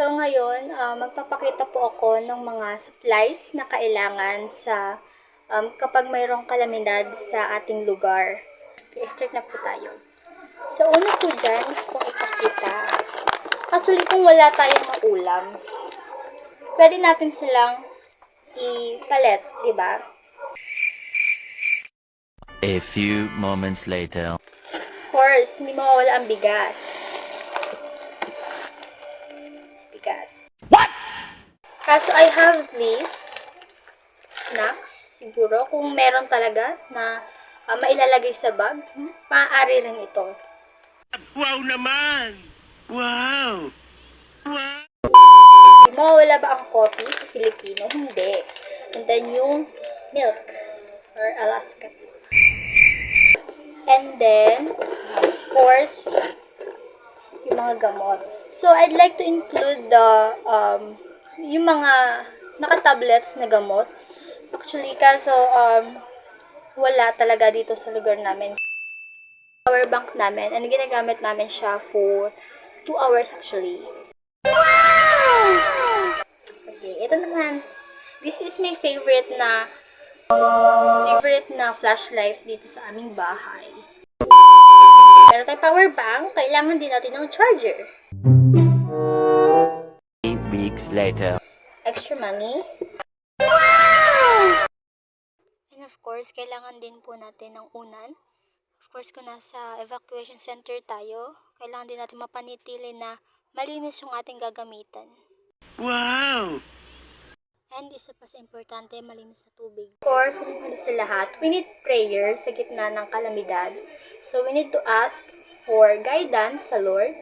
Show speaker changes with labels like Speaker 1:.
Speaker 1: So ngayon, magpapakita po ako ng mga supplies na kailangan sa kapag mayroong kalamidad sa ating lugar. Okay, start na po tayo. So una po dyan, gusto kong ipakita. Actually, kung wala tayong maulam, pwede natin silang ipalit, di ba?
Speaker 2: A few moments later.
Speaker 1: Of course, hindi mawawala ang bigas.
Speaker 2: What?
Speaker 1: Kaso I have these snacks, siguro, kung meron talaga na mailalagay sa bag, maaari rin ito.
Speaker 2: Wow naman! Wow! Wow!
Speaker 1: Mawawala ba ang coffee sa Pilipino? Hindi. And then yung milk or Alaska. And then, of course, yung mga gamot. So, I'd like to include yung mga naka-tablets na gamot. Actually, kaso, wala talaga dito sa lugar namin. Power bank namin, and ginagamit namin siya for 2 hours actually. Okay, ito naman. This is my favorite na flashlight dito sa aming bahay. Pero tayo power bank, kailangan din natin ng charger.
Speaker 2: 8 weeks later.
Speaker 1: Extra money. And of course, kailangan din po natin ng unan. Of course, kung nasa evacuation center tayo, kailangan din natin mapanitili na malinis yung ating gagamitan.
Speaker 2: Wow!
Speaker 1: And isa pa sa importante, malinis sa tubig. Of course, kung malinis sa lahat, we need prayer sa gitna ng kalamidad. So, we need to ask for guidance sa Lord